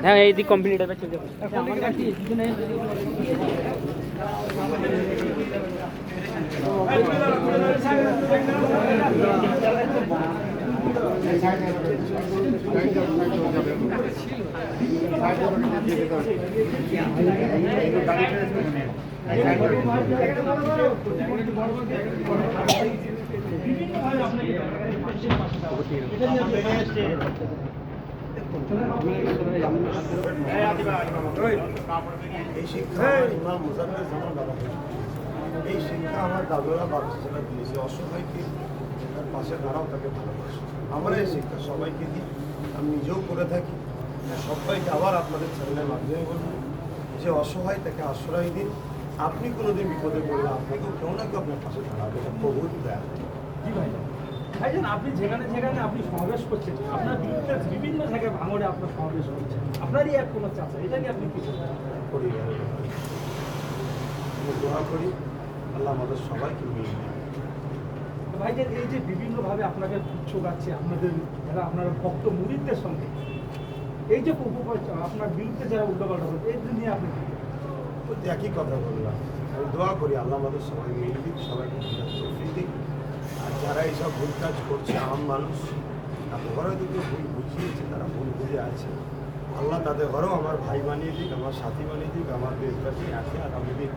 হ্যাঁ এই দিক কমপ্লিট হবে চলে যাবে এই শিক্ষা ইমাম মুজাফফর জামান দাদা এই শিক্ষা আমার দাদুরা বাচ্চারা দিয়েছে অসহায়কে তার পাশে দাঁড়াও তাকে ভালোবাসো। আমরা এই শিক্ষা সবাইকে দিই, আমি নিজেও করে থাকি। সবাইকে আবার আপনাদের চ্যানেলের মাধ্যমে বলবো যে অসহায় তাকে আশ্রয় দিন। আপনি কোনোদিন বিপদে পড়লে আপনাকেও কেউ না কেউ আপনার পাশে দাঁড়াবে, এটা প্রভুর দেয়। কি ভাই ভাইজান, আপনি যেখানে যেখানে আপনি সমাবেশ করছেন, আপনার বিরুদ্ধে বিভিন্ন জায়গায় ভাঙড়ে আপনার সমাবেশ করছেন, আপনারই এক কোনো চাচা, এটা নিয়ে আপনি কি করি দোয়া করি আল্লাহ আমাদের সবাইকে মিলে। ভাইজান, এই যে বিভিন্নভাবে আপনাকে তুচ্ছ গাচ্ছে আপনাদের যারা আপনার ভক্ত মুরিদদের সঙ্গে এই যে আপনার বিরুদ্ধে যারা উল্টোপাল্টা করছে, এই নিয়ে আপনি একই কথা বললাম। আমি দোয়া করি আল্লাহ আমাদের সবাই মিলে দিক, সবাইকে দিক। আর যারা এইসব ভুল কাজ করছে আম মানুষ, তাদের ঘরেও দুটো ভুল বুঝিয়েছে, তারা ভুল বুঝে আছে। আল্লাহ তাদের ঘরেও আমার ভাই বানিয়ে দিক, আমার সাথী বানিয়ে দিক, আমার দেশবাসী আছে। আগামী দিন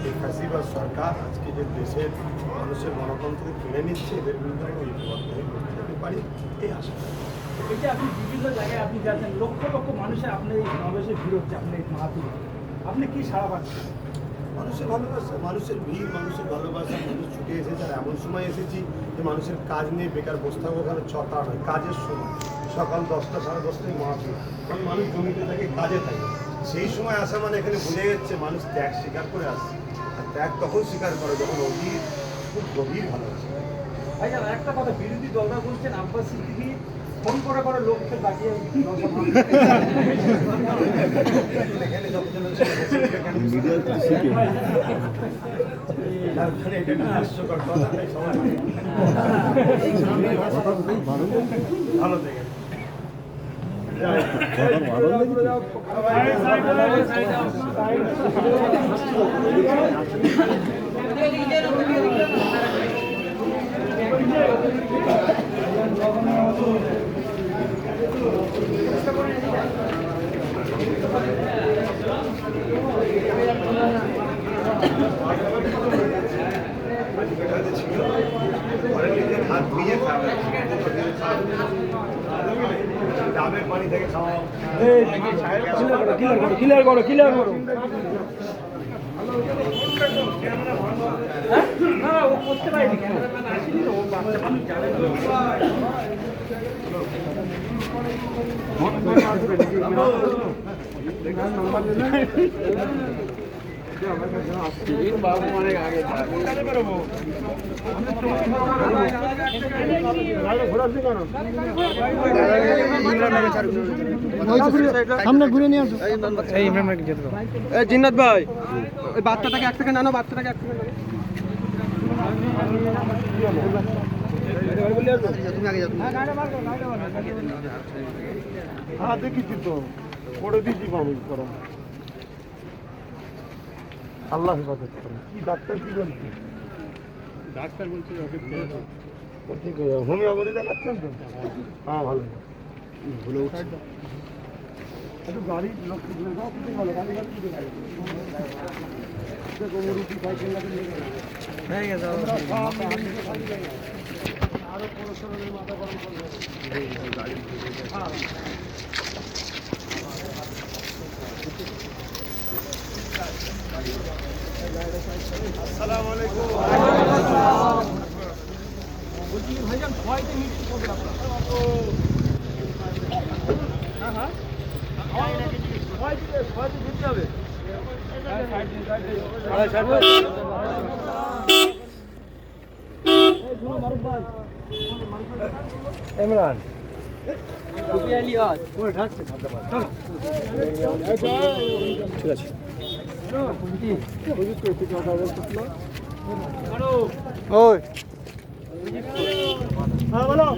এই ফ্যাসিবাদ সরকার আজকে যে দেশের মানুষের গণতন্ত্র কেড়ে নিচ্ছে, এদের বিরুদ্ধে আমরা ঐক্যবদ্ধ হয়ে করতে যেতে পারি, এই আশা। এই যে আপনি বিভিন্ন জায়গায় আপনি যাচ্ছেন, লক্ষ লক্ষ মানুষের আপনার এই সমাবেশে ভিড় হচ্ছে, আপনার এই মাহাতুর, আপনি কি সারা পাচ্ছেন? মানুষের ভালোবাসা, মানুষের ভিড়, মানুষের ভালোবাসা, মানুষ ছুটে এসেছে। আর এমন সময় এসেছি যে মানুষের কাজ নেই, বেকার বসে থাকবো, ওখানে ছটা নয়, কাজের সময় সকাল 10টা 10:30টায় মাহাতুর, কারণ মানুষ জমিতে থাকে, কাজে থাকে। সেই সময় আসা মানে এখানে ভুলে যাচ্ছে মানুষ ত্যাগ স্বীকার করে আসছে। আর ত্যাগ তখন স্বীকার করে যখন অধীর খুব গভীর ভালোবাসে। ভাইজান, একটা কথা, বিরোধী দলরা বলছেন আব্বাস সিদ্দিকী ফোন করে করে লোককে ডাকিয়ে ভালো থেকে ডাবের পানি থেকে খাওয়া, ক্লিয়ার করো না, ও করতে পারেনি কেন, ও বাচ্চা মানুষ জানে সামনে ঘুরে নিয়ে আসো। জিন্নাত ভাই, ওই বাচ্চাটাকে 1 সেকেন্ড আনো, বাচ্চাটাকে 1 সেকেন্ড হ্যাঁ দেখেছি তো, করে দিয়েছি মানুষ করা। আল্লাহ হেফাজত করে। কি ডাক্তার কি বলছে? ডাক্তার বলছে ঠিক হয়ে যাবে। হোমিওপ্যাথি দেখাচ্ছেন তো? হ্যাঁ ভালো, ভুলে উঠছে একটু গাড়ি লক্ষ্য করে দাও, কিন্তু ভালো গাড়ি রুটি সাইকেল হয়ে গেছে। আরো পড়াশোনার মাথা গরম করবে। আসসালামু আলাইকুম। বলছি ভাইজান, ভয়তে মিটিং করবেন আপনারা? হ্যাঁ ভয়তে দিতে হবে। ইমরান ঠিক আছে। ওই হ্যাঁ বলো